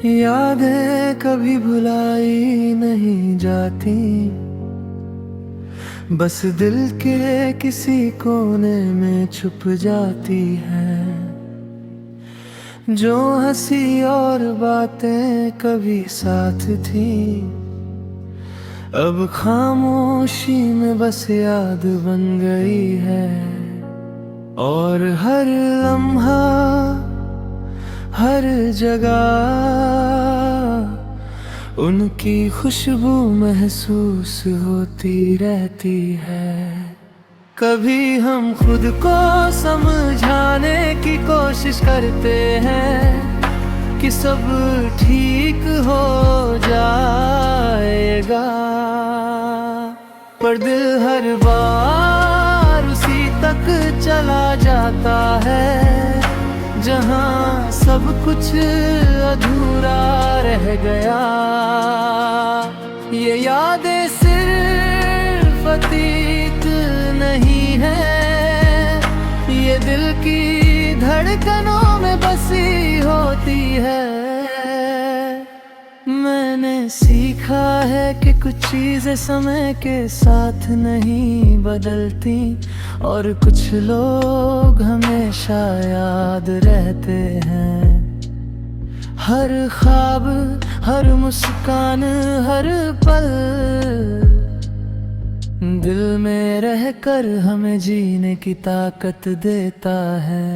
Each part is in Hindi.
यादें कभी भुलाई नहीं जाती, बस दिल के किसी कोने में छुप जाती है। जो हंसी और बातें कभी साथ थी, अब खामोशी में बस याद बन गई है। और हर लम्हा, हर जगह उनकी खुशबू महसूस होती रहती है। कभी हम खुद को समझाने की कोशिश करते हैं कि सब ठीक हो जाएगा, पर दिल हर बार उसी तक चला जाता है जहां सब कुछ अधूरा रह गया। ये यादें सिर्फ अतीत नहीं है, ये दिल की धड़कनों में बसी होती है। मैंने सीखा है कि कुछ चीजें समय के साथ नहीं बदलती, और कुछ लोग हमेशा याद रहते हैं। हर ख्वाब, हर मुस्कान, हर पल दिल में रहकर हमें जीने की ताकत देता है।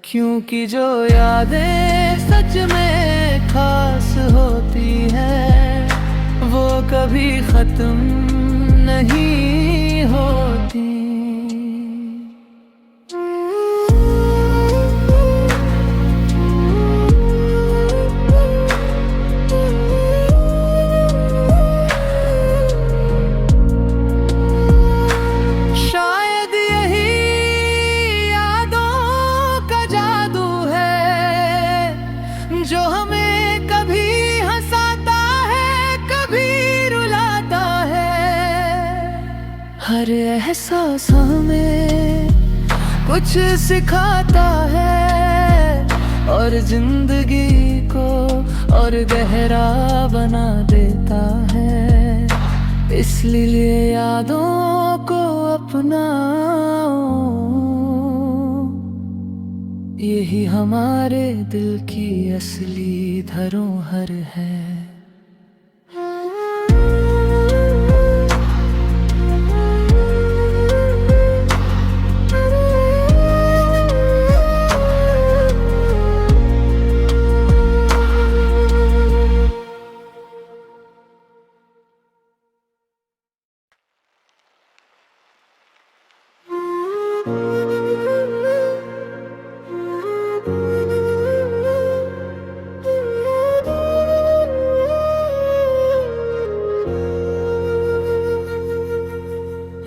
क्योंकि जो यादें सच में खास होती है, वो कभी खत्म नहीं होती। शायद यही यादों का जादू है, जो हमें कभी हंसाता है, कभी रुलाता है। हर एहसास हमें कुछ सिखाता है, और जिंदगी को और गहरा बना देता है। इसलिए यादों को अपनाओ, यही हमारे दिल की असली धरोहर है।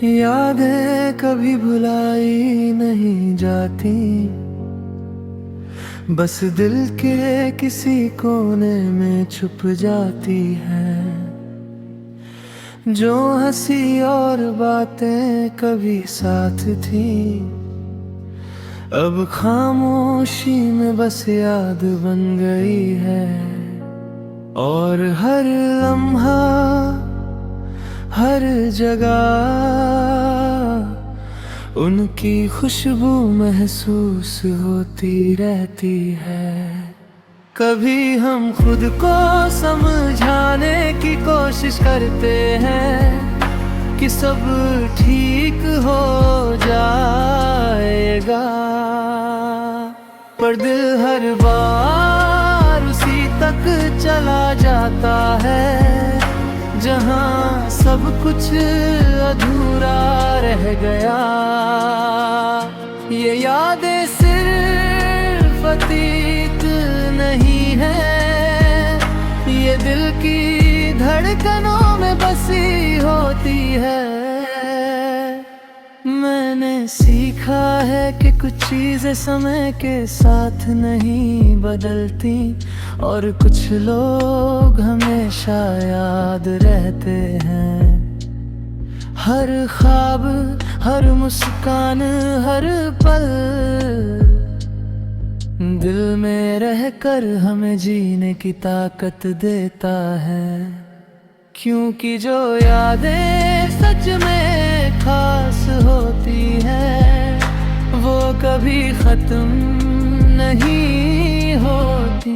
यादें कभी भुलाई नहीं जाती, बस दिल के किसी कोने में छुप जाती है। जो हंसी और बातें कभी साथ थी, अब खामोशी में बस याद बन गई है। और हर लम्हा, हर जगह उनकी खुशबू महसूस होती रहती है। कभी हम खुद को समझाने की कोशिश करते हैं कि सब ठीक हो जाएगा, पर दिल हर बार उसी तक चला जाता है जहां सब कुछ अधूरा रह गया। ये यादें सिर्फ अतीत नहीं है, ये दिल की धड़कनों में बसी होती है। मैंने सीखा है कि कुछ चीजें समय के साथ नहीं बदलती, और कुछ लोग हमेशा याद रहते हैं। हर ख्वाब, हर मुस्कान, हर पल दिल में रहकर हमें जीने की ताकत देता है, क्योंकि जो यादें सच में खास होती है वो कभी खत्म नहीं होती।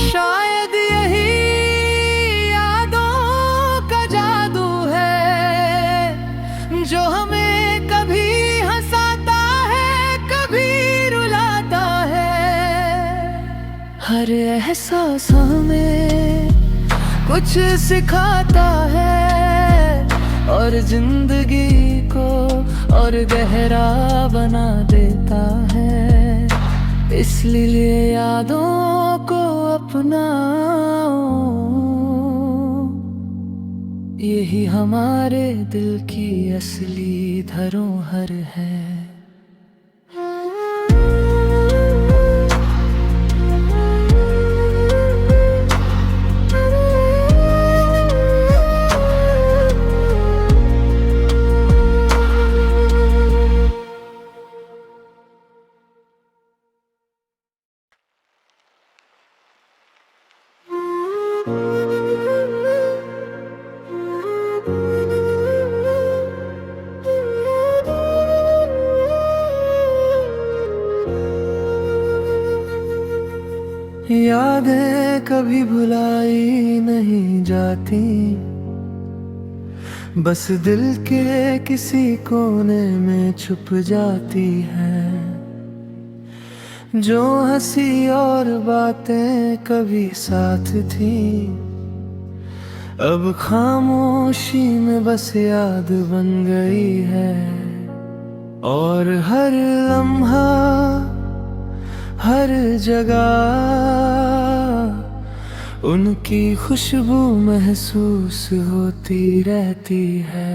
शायद यही यादों का जादू है जो हमें कभी हंसाता है, कभी रुलाता है। हर एहसास हमें कुछ सिखाता है और जिंदगी को और गहरा बना देता है। इसलिए यादों को अपनाओ, यही हमारे दिल की असली धरोहर है। यादें कभी भुलाई नहीं जाती, बस दिल के किसी कोने में छुप जाती है। जो हंसी और बातें कभी साथ थी अब खामोशी में बस याद बन गई है। और हर लम्हा हर जगह उनकी खुशबू महसूस होती रहती है।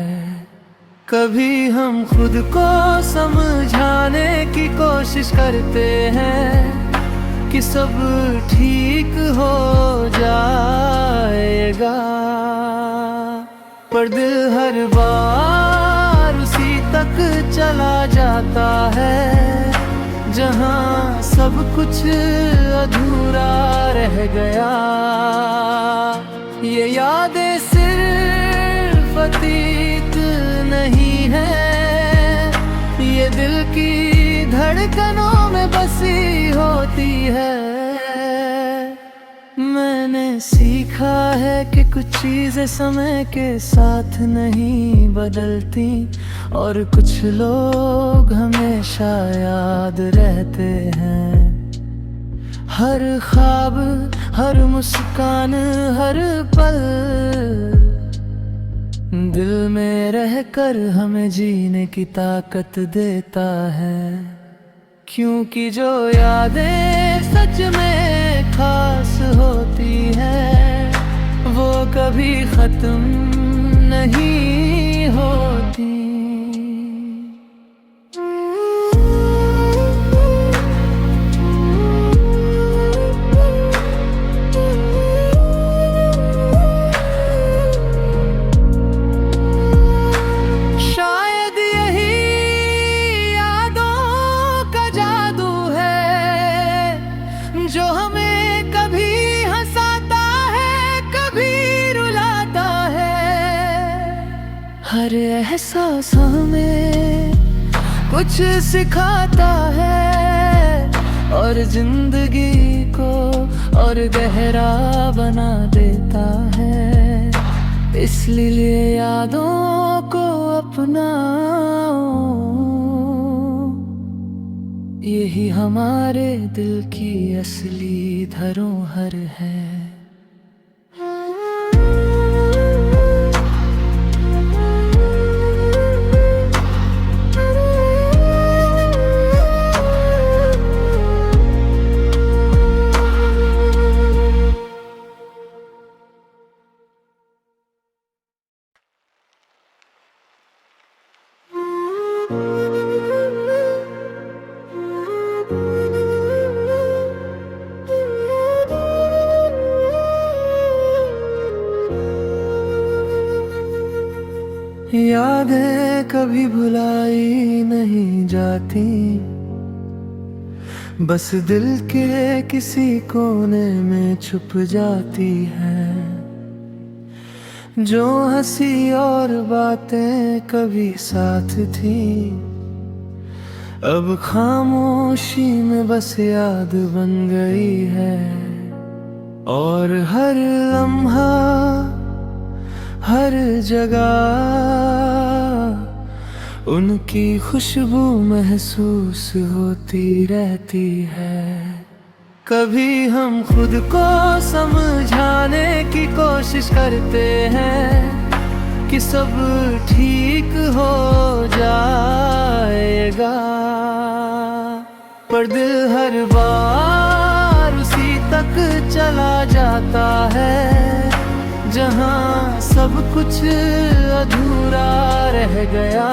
कभी हम खुद को समझाने की कोशिश करते हैं कि सब ठीक हो जाएगा, पर दिल हर बार उसी तक चला जाता है जहां सब कुछ अधूरा रह गया। ये यादें सिर्फ अतीत नहीं है, ये दिल की धड़कनों में बसी होती है। मैंने सीखा है कि कुछ चीजें समय के साथ नहीं बदलती और कुछ लोग हमेशा याद रहते हैं। हर ख्वाब, हर मुस्कान, हर पल दिल में रहकर हमें जीने की ताकत देता है, क्योंकि जो यादें सच में खास होती है वो कभी खत्म नहीं होती। जो हमें कभी हंसाता है, कभी रुलाता है। हर एहसास हमें कुछ सिखाता है और जिंदगी को और गहरा बना देता है। इसलिए यादों को अपनाओ, यही हमारे दिल की असली धरोहर है। यादें कभी भुलाई नहीं जाती, बस दिल के किसी कोने में छुप जाती है। जो हंसी और बातें कभी साथ थी, अब खामोशी में बस याद बन गई है। और हर लम्हा, हर जगह उनकी खुशबू महसूस होती रहती है। कभी हम खुद को समझाने की कोशिश करते हैं कि सब ठीक हो जाएगा, पर दिल हर बार उसी तक चला जाता है जहां सब कुछ अधूरा रह गया।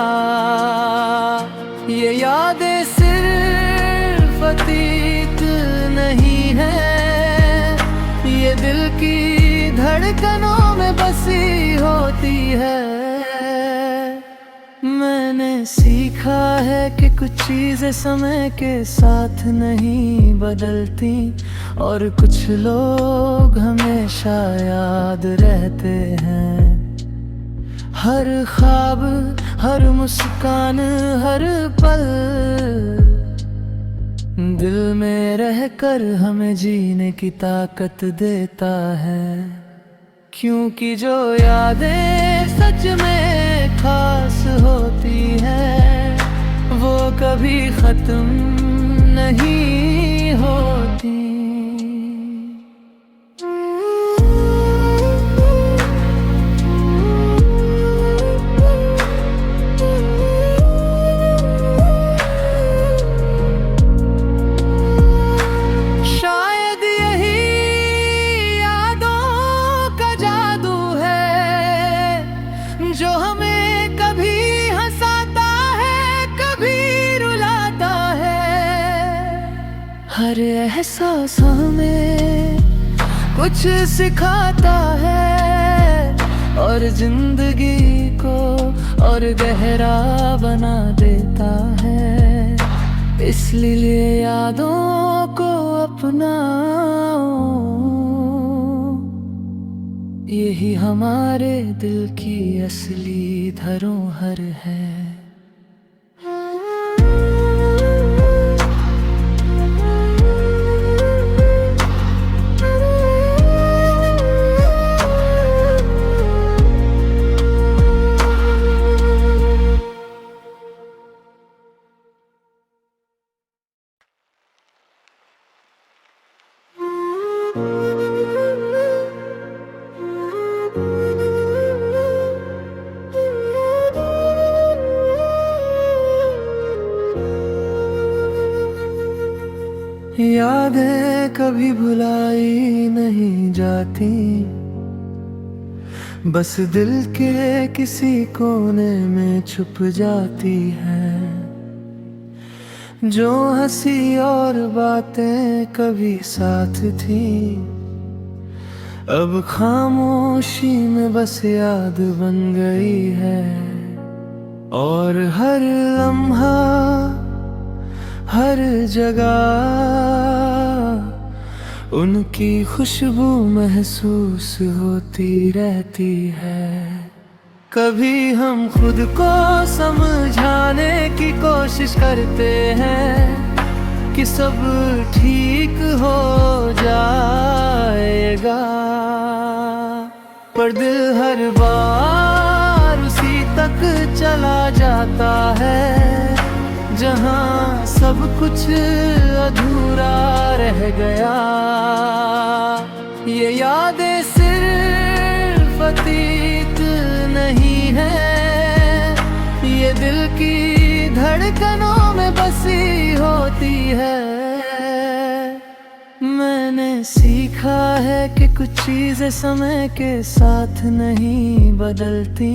ये यादें सिर्फ अतीत नहीं है, ये दिल की धड़कनों में बसी होती है। मैंने सीखा है कि कुछ चीजें समय के साथ नहीं बदलती, और कुछ लोग हमेशा याद रहते हैं। हर ख्वाब, हर मुस्कान, हर पल दिल में रहकर हमें जीने की ताकत देता है। क्योंकि जो यादें सच में खास होती है, वो कभी खत्म नहीं होती। शायद यही यादों का जादू है, जो हमें कभी हंसाता है, कभी रुलाता है। हर एहसास हमें कुछ सिखाता है, और जिंदगी को और गहरा बना देता है। इसलिए यादों को अपनाओ, यही हमारे दिल की असली धरोहर है। यादें कभी भुलाई नहीं जाती, बस दिल के किसी कोने में छुप जाती है। जो हंसी और बातें कभी साथ थी, अब खामोशी में बस याद बन गई है। और हर लम्हा, हर जगह उनकी खुशबू महसूस होती रहती है। कभी हम खुद को समझाने की कोशिश करते हैं कि सब ठीक हो जाएगा, पर दिल हर बार उसी तक चला जाता है जहां सब कुछ अधूरा रह गया। ये यादें सिर्फ अतीत नहीं है, ये दिल की धड़कनों में बसी होती है। मैंने सीखा है कि कुछ चीजें समय के साथ नहीं बदलती,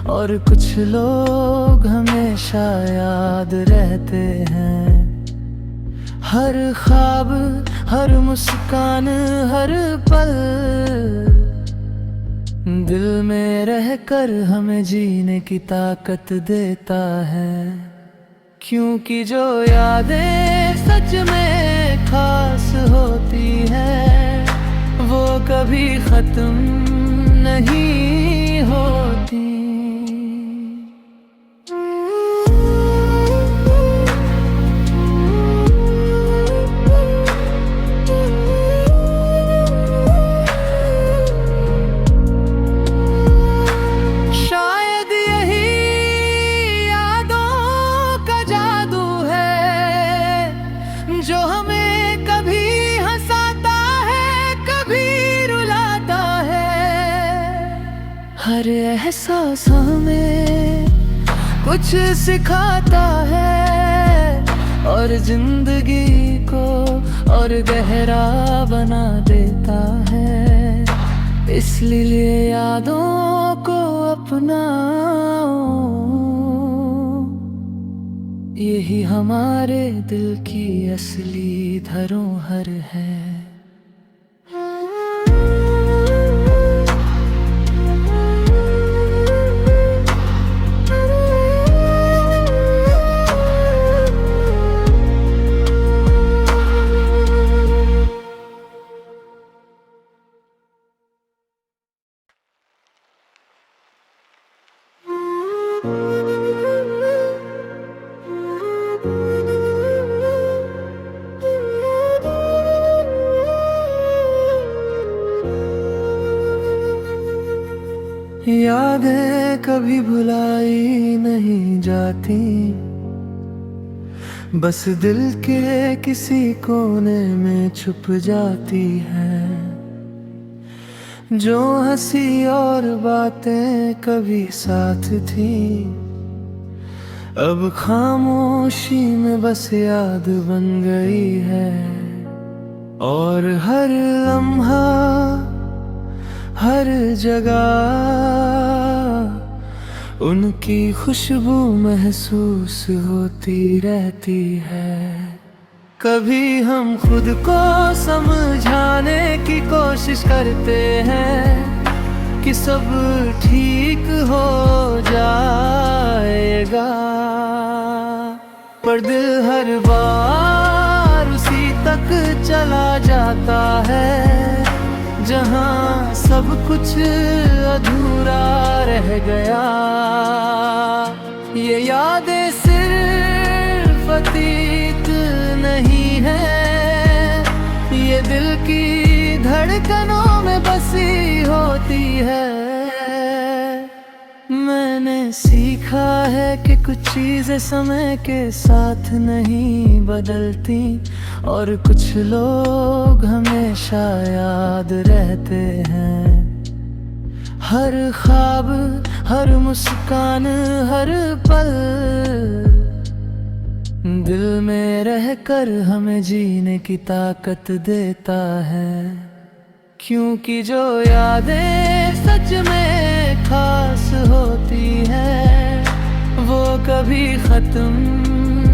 और कुछ लोग हमेशा याद रहते हैं। हर ख्वाब, हर मुस्कान, हर पल दिल में रहकर हमें जीने की ताकत देता है, क्योंकि जो यादें सच में खास होती है वो कभी खत्म नहीं होती। शायद यही यादों का जादू है जो हमें कभी हंसाता है, कभी रुलाता है। हर एहसास हमें कुछ सिखाता है और जिंदगी को और गहरा बना देता है। इसलिए यादों को अपनाओ, यही हमारे दिल की असली धरोहर है। यादें कभी भुलाई नहीं जाती, बस दिल के किसी कोने में छुप जाती है। जो हंसी और बातें कभी साथ थी अब खामोशी में बस याद बन गई है। और हर लम्हा हर जगह उनकी खुशबू महसूस होती रहती है। कभी हम खुद को समझाने की कोशिश करते हैं कि सब ठीक हो जाएगा, पर दिल हर बार उसी तक चला जाता है जहां सब कुछ अधूरा रह गया। ये यादें सिर्फ अतीत नहीं है, ये दिल की धड़कनों में बसी होती है। मैंने सीखा है कि कुछ चीजें समय के साथ नहीं बदलती और कुछ लोग हमेशा याद रहते हैं। हर ख्वाब, हर मुस्कान, हर पल दिल में रहकर हमें जीने की ताकत देता है, क्योंकि जो यादें सच में खास होती है वो कभी खत्म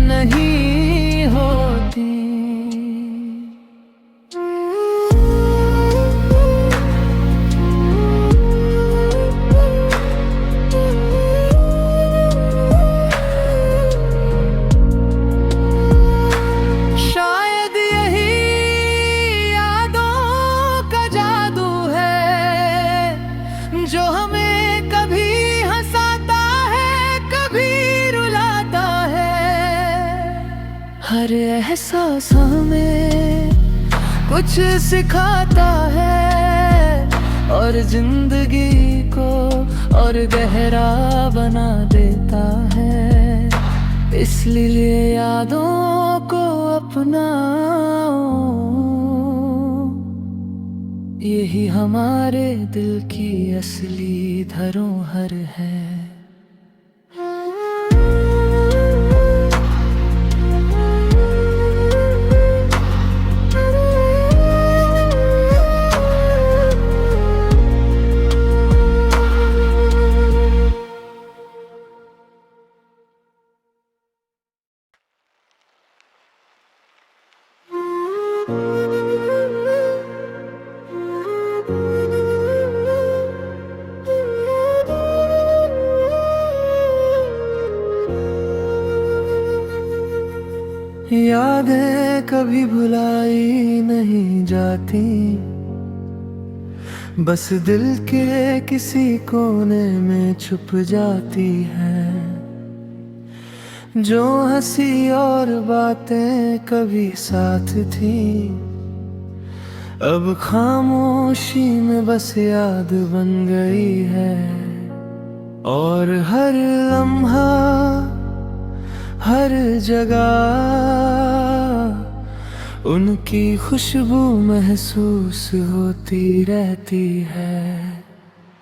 नहीं होती। शायद यही यादों का जादू है जो हमें कभी हंसाता है, कभी रुलाता है। हर एहसास हमें कुछ सिखाता है और जिंदगी को और गहरा बना देता है। इसलिए यादों को अपनाओ, यही हमारे दिल की असली धरोहर है। यादें कभी भुलाई नहीं जाती, बस दिल के किसी कोने में छुप जाती है। जो हंसी और बातें कभी साथ थी, अब खामोशी में बस याद बन गई है। और हर लम्हा, हर जगह उनकी खुशबू महसूस होती रहती है।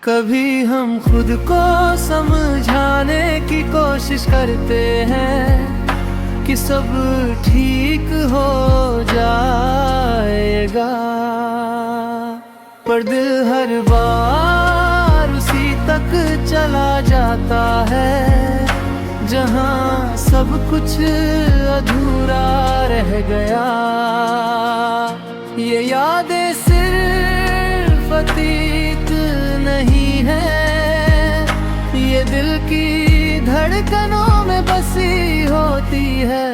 कभी हम खुद को समझाने की कोशिश करते हैं कि सब ठीक हो जाएगा, पर दिल हर बार उसी तक चला जाता है जहां सब कुछ अधूरा रह गया। ये यादें सिर्फ अतीत नहीं है, ये दिल की धड़कनों में बसी होती है।